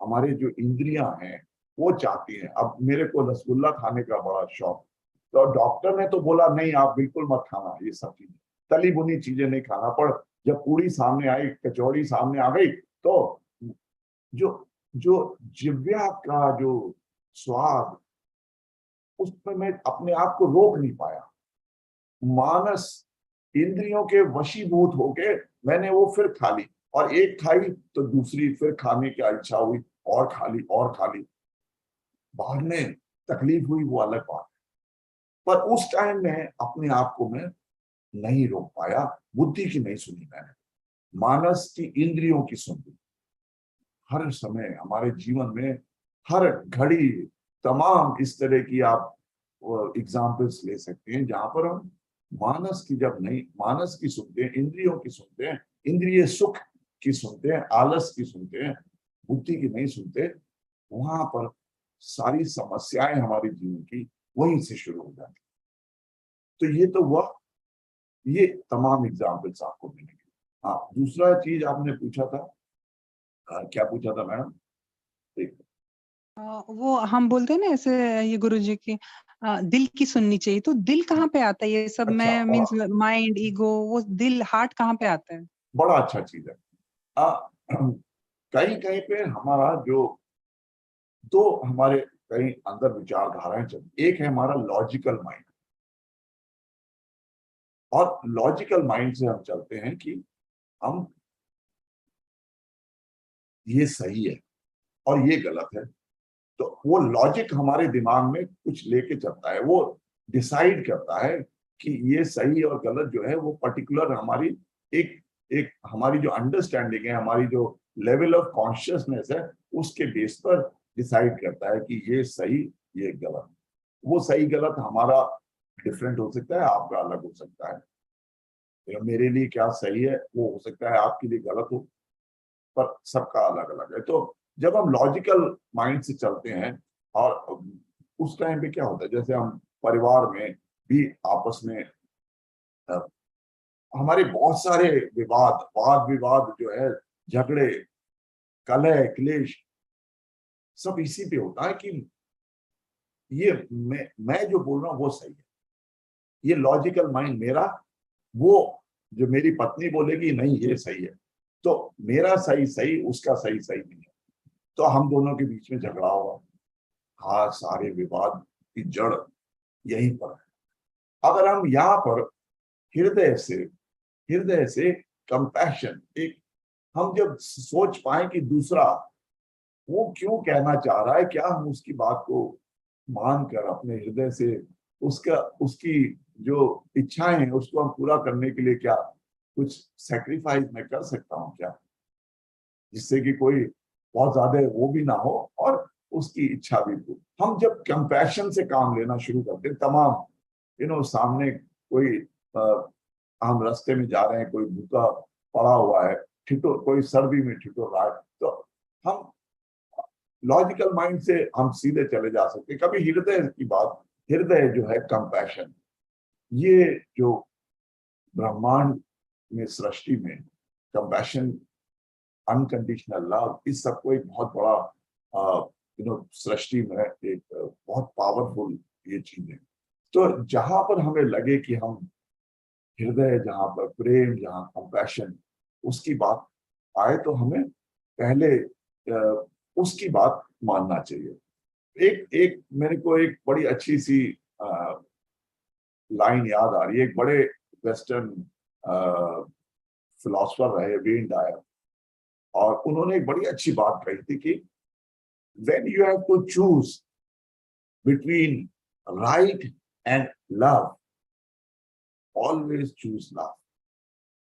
हमारे जो इंद्रियां हैं वो चाहती हैं। अब मेरे को रसगुल्ला खाने का बड़ा शौक, तो डॉक्टर ने तो बोला नहीं आप बिल्कुल मत खाना ये सब चीजें, तली भुनी चीजें नहीं खाना। पर जब पूरी सामने आई, कचौड़ी सामने आ गई, तो जो जो जिव्या का जो स्वाद उसमें मैं अपने आप को रोक नहीं पाया। मानस इंद्रियों के वशीभूत होके मैंने वो फिर खा ली, और एक खाई तो दूसरी फिर खाने की इच्छा हुई, और खा ली और खा ली। बाद में तकलीफ हुई, वो अलग बात है, पर उस टाइम में अपने आप को मैं नहीं रोक पाया। बुद्धि की नहीं सुनी मैंने, मानस की, इंद्रियों की सुनी। हर समय हमारे जीवन में हर घड़ी तमाम इस तरह की आप एग्जाम्पल्स ले सकते हैं जहां पर हम मानस की, जब नहीं मानस की सुनते हैं, इंद्रियों की सुनते हैं, इंद्रिय सुख की सुनते हैं, आलस की सुनते हैं, बुद्धि की नहीं सुनते, वहां पर सारी समस्याएं हमारे जीवन की वहीं से शुरू हो जाती। तो ये तो वह, ये तमाम एग्जाम्पल्स आपको मिलेंगे। हाँ, दूसरा चीज आपने पूछा था, क्या पूछा था मैडम? वो हम बोलते हैं ना ऐसे, ये गुरुजी की दिल की सुननी चाहिए, तो दिल कहाँ पे आता है ये सब? अच्छा, मैं मीन्स माइंड, ईगो, वो दिल, हार्ट कहाँ पे आता है? बड़ा अच्छा चीज है। कहीं कहीं पे हमारा जो, दो हमारे कहीं अंदर विचारधाराएं चलती। एक है हमारा लॉजिकल माइंड, और लॉजिकल माइंड से हम चलते हैं कि हम, ये सही है और ये गलत है। तो वो लॉजिक हमारे दिमाग में कुछ लेके चलता है, वो डिसाइड करता है कि ये सही और गलत जो है वो पर्टिकुलर हमारी एक एक हमारी जो अंडरस्टैंडिंग है, हमारी जो लेवल ऑफ कॉन्शियसनेस है, उसके बेस पर डिसाइड करता है कि ये सही, ये गलत। वो सही गलत हमारा डिफरेंट हो सकता है, आपका अलग हो सकता है। मेरे लिए क्या सही है वो हो सकता है आपके लिए गलत हो, पर सबका अलग अलग है। तो जब हम लॉजिकल माइंड से चलते हैं, और उस टाइम पे क्या होता है, जैसे हम परिवार में भी आपस में अ, हमारे बहुत सारे विवाद, वाद विवाद जो है, झगड़े, कलह, क्लेश, सब इसी पे होता है कि ये मैं जो बोल रहा हूँ वो सही है। ये लॉजिकल माइंड मेरा, वो जो मेरी पत्नी बोलेगी नहीं ये सही है, तो मेरा सही सही, उसका सही सही नहीं है, तो हम दोनों के बीच में झगड़ा होगा। हाँ, सारे विवाद की जड़ यहीं पर है। अगर हम यहाँ पर हृदय से कंपैशन, एक, हम जब सोच पाए कि दूसरा वो क्यों कहना चाह रहा है, क्या हम उसकी बात को मानकर अपने हृदय से उसका, उसकी जो इच्छाएं हैं उसको हम पूरा करने के लिए क्या कुछ सेक्रीफाइस मैं कर सकता हूँ क्या, जिससे कि कोई बहुत ज्यादा वो भी ना हो और उसकी इच्छा भी पूरी। हम जब कंपैशन से काम लेना शुरू करते हैं, तमाम सामने कोई हम रास्ते में जा रहे हैं, कोई भूखा पड़ा हुआ है, ठिठुर, कोई सर्दी में ठिठुर रहा है, तो हम लॉजिकल माइंड से हम सीधे चले जा सकते हैं। कभी हृदय की बात, हृदय जो है कंपैशन, ये जो ब्रह्मांड में, सृष्टि में कंपैशन, अनकंडीशनल लव, इस सबको एक बहुत बड़ा सृष्टि में एक बहुत पावरफुल ये चीज है। तो जहां पर हमें लगे कि हम हृदय, जहां पर प्रेम, जहां कंपैशन, उसकी बात आए, तो हमें पहले उसकी बात मानना चाहिए। एक एक मेरे को एक बड़ी अच्छी सी लाइन याद आ रही है। एक बड़े वेस्टर्न फिलोसफर रहे, वेन डायर, और उन्होंने एक बड़ी अच्छी बात कही थी कि when you have to choose between right and love, always choose love।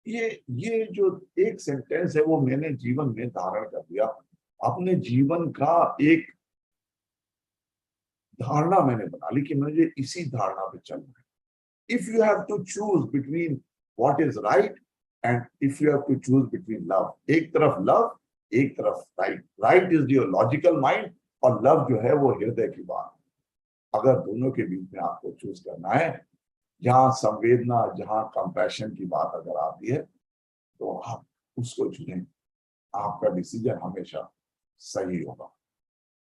ये जो एक सेंटेंस है वो मैंने जीवन में धारण कर दिया, अपने जीवन का एक धारणा मैंने बना ली कि मुझे इसी धारणा पे चलना है। If you have to choose between what is right, and if you have to choose between love, एक तरफ लव, एक तरफ right. Right is your logical mind, और लव जो है वो हृदय की बात। अगर दोनों के बीच में आपको चूज करना है, जहां संवेदना, जहां कंपैशन की बात अगर आती है, तो आप उसको चुनें, आपका डिसीजन हमेशा सही होगा।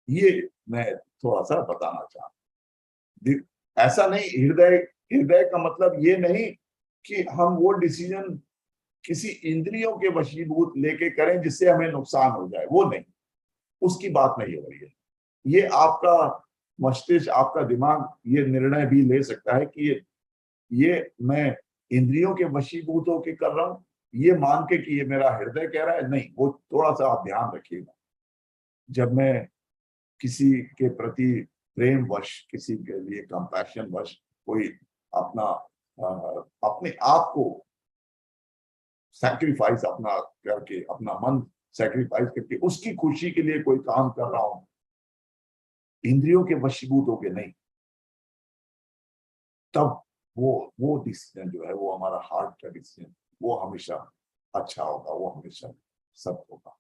ये मैं थोड़ा सा बताना चाहता। ऐसा नहीं, हृदय, हृदय का मतलब ये नहीं कि हम वो डिसीजन किसी इंद्रियों के वशीभूत लेके करें जिससे हमें नुकसान हो जाए, वो नहीं, उसकी बात नहीं हो रही है। ये आपका मस्तिष्क, आपका दिमाग ये निर्णय भी ले सकता है कि ये मैं इंद्रियों के वशीभूत होकर कर रहा हूं, ये मान के कि ये मेरा हृदय कह रहा है। नहीं, वो थोड़ा सा आप ध्यान रखिएगा। जब मैं किसी के प्रति प्रेम वश, किसी के लिए कंपैशन वश कोई अपना अपने आप को सैक्रिफाइस अपना करके, अपना मन सैक्रिफाइस करके उसकी खुशी के लिए कोई काम कर रहा हूं, इंद्रियों के वशीभूत होके नहीं, तब वो डिसीजन जो है वो हमारा हार्ट का डिसीजन, वो हमेशा अच्छा होगा, वो हमेशा सत्य होगा।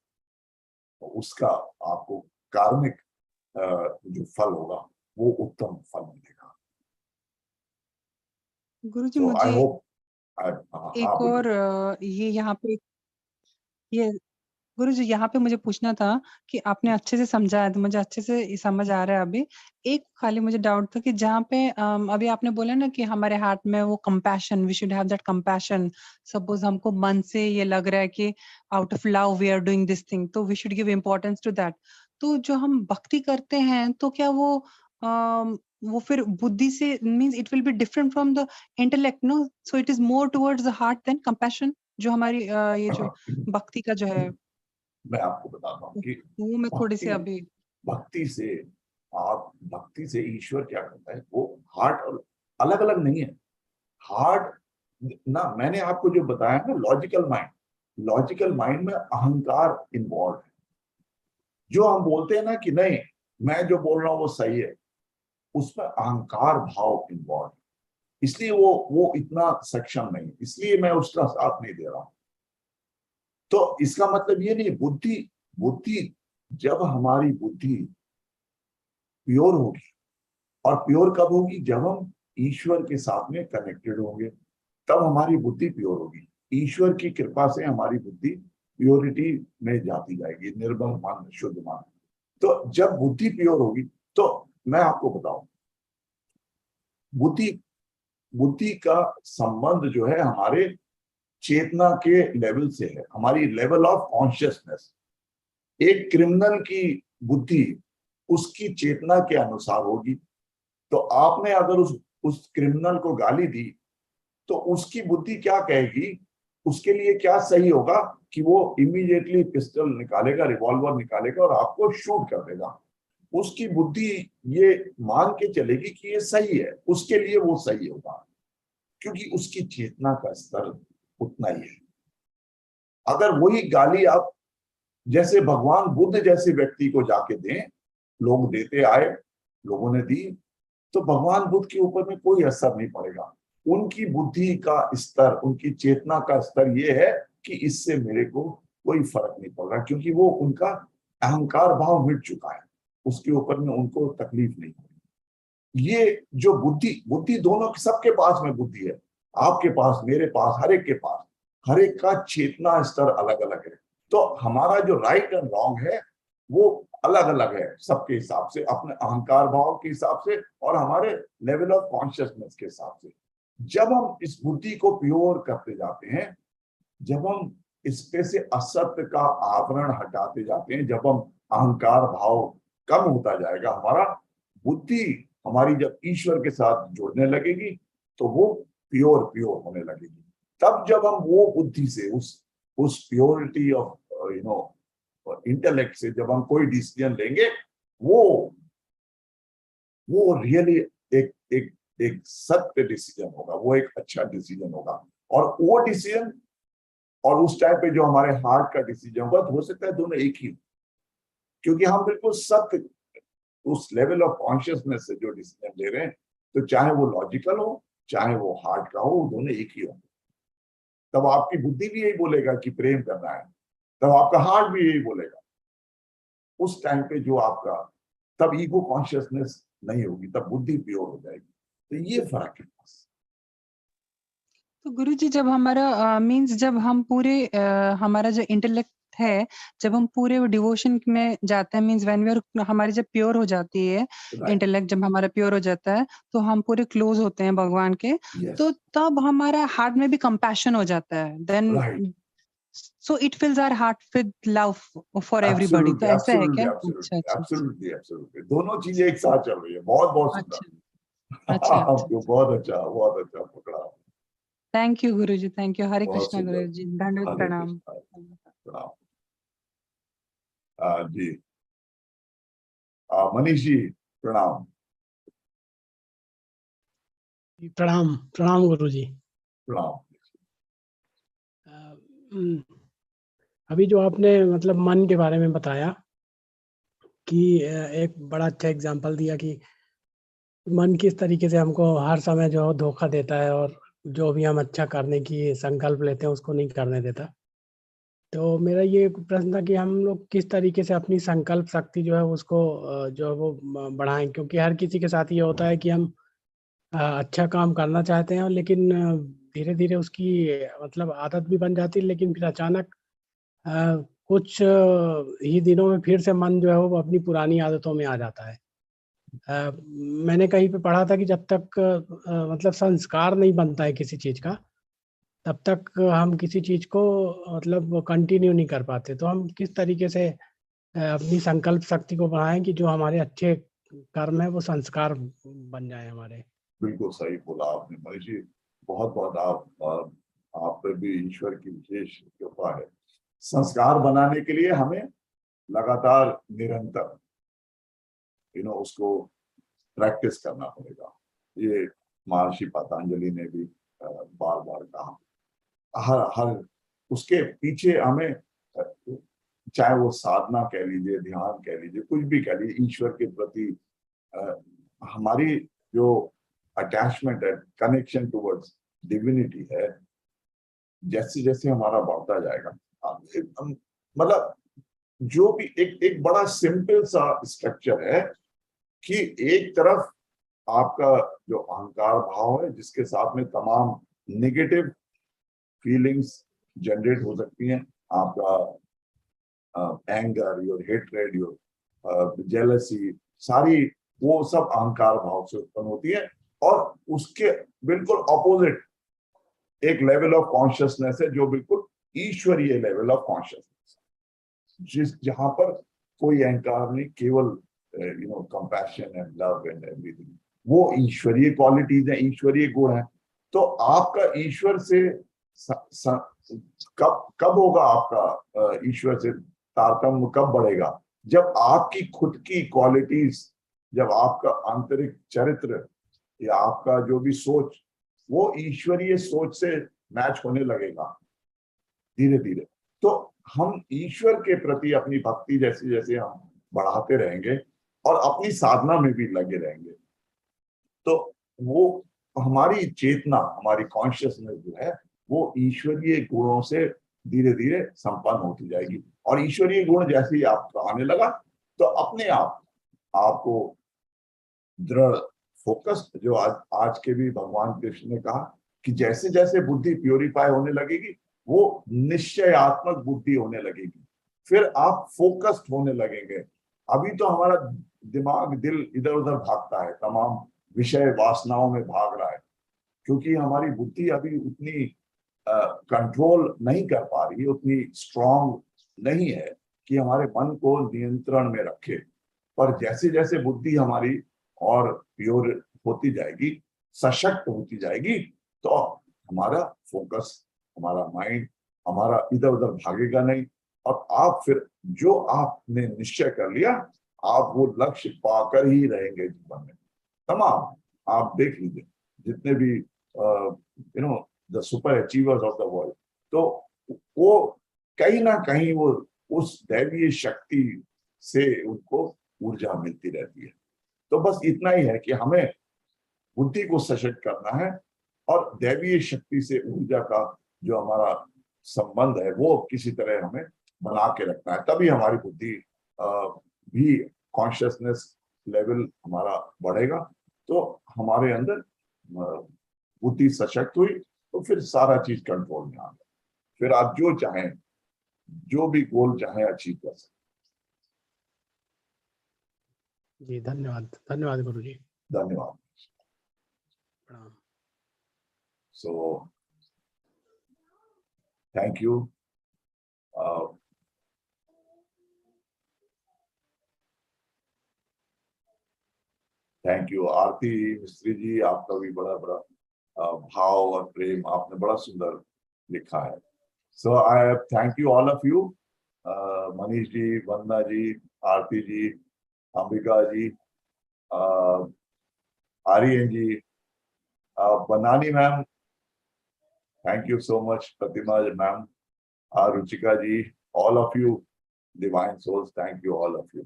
तो उसका आपको कार्मिक जो फल होगा वो उत्तम फल मिलेगा। गुरुजी, तो मुझे आई होप एक और ये यहाँ पे ये गुरुजी, यहाँ पे मुझे पूछना था कि आपने अच्छे से समझाया, तो मुझे अच्छे से समझ आ रहा है अभी। एक खाली मुझे डाउट था कि जहाँ पे अभी आपने बोला ना कि हमारे हार्ट में वो compassion, we should have that compassion. Suppose हमको मन से ये लग रहा है कि out of love we are doing this thing, तो we should give importance to that. तो जो हम भक्ति करते हैं, तो क्या वो फिर बुद्धि से means it will be different from the intellect, no? So it is more towards the heart then compassion, जो हमारी ये जो भक्ति का जो है। मैं आपको बताता हूँ कि वो मैं थोड़ी सी भक्ति अभी भक्ति से आप भक्ति से ईश्वर क्या करता है, वो हार्ट और अलग अलग नहीं है। हार्ट ना, मैंने आपको जो बताया ना, लॉजिकल माइंड में अहंकार इन्वॉल्व है। जो हम बोलते हैं ना कि नहीं, मैं जो बोल रहा हूं वो सही है, उसमें अहंकार भाव इन्वॉल्व है। इसलिए वो इतना सक्षम नहीं, इसलिए मैं उसका साथ नहीं दे रहा हूं। तो इसका मतलब ये नहीं, बुद्धि जब हमारी बुद्धि प्योर होगी, और प्योर कब होगी, जब हम ईश्वर के साथ में कनेक्टेड होंगे, तब हमारी बुद्धि प्योर होगी। ईश्वर की कृपा से हमारी बुद्धि प्योरिटी में जाती जाएगी, निर्मल मन, शुद्ध मन। तो जब बुद्धि प्योर होगी, तो मैं आपको बताऊं, बुद्धि का संबंध जो है हमारे चेतना के लेवल से है, हमारी लेवल ऑफ कॉन्शियसनेस। एक क्रिमिनल की बुद्धि उसकी चेतना के अनुसार होगी। तो आपने अगर उस क्रिमिनल को गाली दी, तो उसकी बुद्धि क्या कहेगी, उसके लिए क्या सही होगा कि वो इमीडिएटली पिस्टल निकालेगा, रिवॉल्वर निकालेगा और आपको शूट कर देगा। उसकी बुद्धि ये मान के चलेगी कि ये सही है, उसके लिए वो सही होगा, क्योंकि उसकी चेतना का स्तर उतना ही है। अगर वही गाली आप जैसे भगवान बुद्ध जैसे व्यक्ति को जाके दें, लोग देते आए, लोगों ने दी, तो भगवान बुद्ध के ऊपर में कोई असर नहीं पड़ेगा। उनकी बुद्धि का स्तर, उनकी चेतना का स्तर ये है कि इससे मेरे को कोई फर्क नहीं पड़ रहा, क्योंकि वो उनका अहंकार भाव मिट चुका है, उसके ऊपर में उनको तकलीफ नहीं होगी। ये जो बुद्धि दोनों सबके पास में बुद्धि है, आपके पास, मेरे पास, हर एक के पास, हर एक का चेतना स्तर अलग अलग है। तो हमारा जो राइट एंड रॉन्ग है वो अलग अलग है सबके हिसाब से, अपने अहंकार भाव के हिसाब से और हमारे लेवल ऑफ कॉन्शियसनेस के हिसाब से। जब हम इस बुद्धि को प्योर करते जाते हैं, जब हम इस पे से असत्य का आवरण हटाते जाते हैं, जब हम अहंकार भाव कम होता जाएगा हमारा, बुद्धि हमारी जब ईश्वर के साथ जुड़ने लगेगी, तो वो प्योर होने लगेगी। तब जब हम वो बुद्धि से उस प्योरिटी ऑफ इंटेलेक्ट से जब हम कोई डिसीजन लेंगे, वो रियली एक सत्य डिसीजन होगा, वो एक अच्छा डिसीजन होगा। और वो डिसीजन और उस टाइम पे जो हमारे हार्ट का डिसीजन होगा, तो हो सकता है दोनों एक ही हो, क्योंकि हम बिल्कुल सत्य उस लेवल ऑफ कॉन्शियसनेस से जो डिसीजन ले रहे हैं, तो चाहे वो लॉजिकल हो, चाहे वो हार्ट का हो, वो दोनों एक ही हो। तब आपकी बुद्धि भी यही बोलेगा कि प्रेम करना है, तब आपका हार्ट भी यही बोलेगा। उस टाइम पे जो आपका, तब ईगो कॉन्शियसनेस नहीं होगी, तब बुद्धि प्योर हो जाएगी। तो ये फर्क है। तो गुरुजी, जब हमारा मींस जब हम पूरे हमारा जो इंटेलेक्ट है, जब हम पूरे डिवोशन में जाते हैं, मींस व्हेन वी आर, हमारी जब प्योर हो जाती है इंटेलेक्ट, जब हमारा प्योर हो जाता है, तो हम पूरे क्लोज होते हैं भगवान के। Yes. तो तब हमारा हार्ट में भी कंपैशन हो जाता है। Then Right. so it fills our heart with love for everybody. तो ऐसा है क्या? Absolutely. दोनों चीजें एक साथ चल रही है. बहुत बहुत सुंदर. अच्छा. आपको बहुत अच्छा पकड़ा. थैंक यू गुरुजी, थैंक यू. हरे बहुत कृष्णा सुंदर. गुरुजी, दंडवत प्रणाम. प्रणाम. जी. मनीष जी प्रणाम. प्रणाम गुरुजी. प्रणाम. अभी जो आपने मतलब मन के बारे में बताया कि एक बड़ा अच्छा एग्जांपल दिया कि मन किस तरीके से हमको हर समय जो धोखा देता है और जो भी हम अच्छा करने की संकल्प लेते हैं उसको नहीं करने देता. तो मेरा ये प्रश्न था कि हम लोग किस तरीके से अपनी संकल्प शक्ति जो है उसको जो है वो बढ़ाएं, क्योंकि हर किसी के साथ ये होता है कि हम अच्छा काम करना चाहते हैं लेकिन धीरे धीरे उसकी मतलब आदत भी बन जाती है, लेकिन फिर अचानक कुछ ही दिनों में फिर से मन जो है वो अपनी पुरानी आदतों में आ जाता है. मैंने कहीं पे पढ़ा था कि जब तक मतलब संस्कार नहीं बनता है किसी चीज का, तब तक हम किसी चीज को मतलब कंटिन्यू नहीं कर पाते. तो हम किस तरीके से अपनी संकल्प शक्ति को बढ़ाएं कि जो हमारे अच्छे कर्म है वो संस्कार बन जाए हमारे. बिल्कुल सही बोला आपने मनीष जी. बहुत बहुत आप पे भी ईश्वर की विशेष कृपा है. संस्कार बनाने के लिए हमें लगातार निरंतर उसको प्रैक्टिस करना पड़ेगा. ये महर्षि पतंजलि ने भी बार बार कहा. हर उसके पीछे हमें चाहे वो साधना कह लीजिए, ध्यान कह लीजिए, कुछ भी कह लीजिए, ईश्वर के प्रति हमारी जो अटैचमेंट है, कनेक्शन टुवर्ड्स डिविनिटी है, जैसे जैसे हमारा बढ़ता जाएगा, मतलब जो भी एक बड़ा सिंपल सा स्ट्रक्चर है कि एक तरफ आपका जो अहंकार भाव है जिसके साथ में तमाम नेगेटिव फीलिंग्स जनरेट हो सकती हैं. आपका anger, your hatred, your jealousy, सारी वो सब अहंकार भाव से उत्पन्न होती है. और उसके बिल्कुल ऑपोजिट एक लेवल ऑफ कॉन्शियसनेस है जो बिल्कुल ईश्वरीय लेवल ऑफ कॉन्शियसनेस, जहां पर कोई अहंकार नहीं, केवल compassion and love and everything. वो ईश्वरीय क्वालिटीज है, ईश्वरीय गुण है. तो आपका ईश्वर से कब होगा, आपका ईश्वर से तारतम्य कब बढ़ेगा? जब आपकी खुद की क्वालिटीज, जब आपका आंतरिक चरित्र या आपका जो भी सोच वो ईश्वरीय सोच से मैच होने लगेगा धीरे धीरे. तो हम ईश्वर के प्रति अपनी भक्ति जैसे जैसे हम बढ़ाते रहेंगे और अपनी साधना में भी लगे रहेंगे, तो वो हमारी चेतना, हमारी कॉन्शियसनेस जो है वो ईश्वरीय गुणों से धीरे धीरे संपन्न होती जाएगी. और ईश्वरीय गुण जैसे ही आपको आने लगा तो अपने आप आपको दृढ़ फोकस, जो आज के भी भगवान कृष्ण ने कहा कि जैसे जैसे बुद्धि प्योरीफाई होने लगेगी वो निश्चयात्मक बुद्धि होने लगेगी, फिर आप फोकस्ड होने लगेंगे. अभी तो हमारा दिमाग, दिल इधर उधर भागता है, तमाम विषय वासनाओं में भाग रहा है, क्योंकि हमारी बुद्धि अभी उतनी कंट्रोल नहीं कर पा रही है, उतनी स्ट्रांग नहीं है कि हमारे मन को नियंत्रण में रखे. पर जैसे जैसे बुद्धि हमारी और प्योर होती जाएगी, सशक्त होती जाएगी, तो हमारा फोकस, हमारा माइंड, हमारा इधर उधर भागेगा नहीं. और आप फिर जो आपने निश्चय कर लिया, आप वो लक्ष्य पाकर ही रहेंगे जीवन में. तमाम आप देख लीजिए जितने भी the super achievers of the world, तो वो कहीं ना कहीं वो उस दैवीय शक्ति से उनको ऊर्जा मिलती रहती है. तो बस इतना ही है कि हमें बुद्धि को सशक्त करना है और दैवीय शक्ति से ऊर्जा का जो हमारा संबंध है वो किसी तरह हमें बना के रखना है. तभी हमारी बुद्धि भी कॉन्शियसनेस लेवल हमारा बढ़ेगा. तो हमारे अंदर बुद्धि सशक्त हुई तो फिर सारा चीज कंट्रोल में आ गया. फिर आप जो चाहें, जो भी गोल चाहें अचीव कर सकते. जी धन्यवाद. धन्यवाद गुरु जी. धन्यवाद. प्रणाम. So, thank you. Thank you Aarti Mistry ji, आपका भी बड़ा बड़ा भाव और प्रेम आपने बड़ा सुंदर लिखा है. So I thank you all of you, Manish ji, Vandana ji, Aarti ji, Ambika ji, Aryan ji, Banani ma'am, thank you so much, Pratima ma'am, Ruchika ji, all of you divine souls, thank you all of you.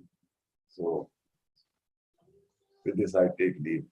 So with this I take leave.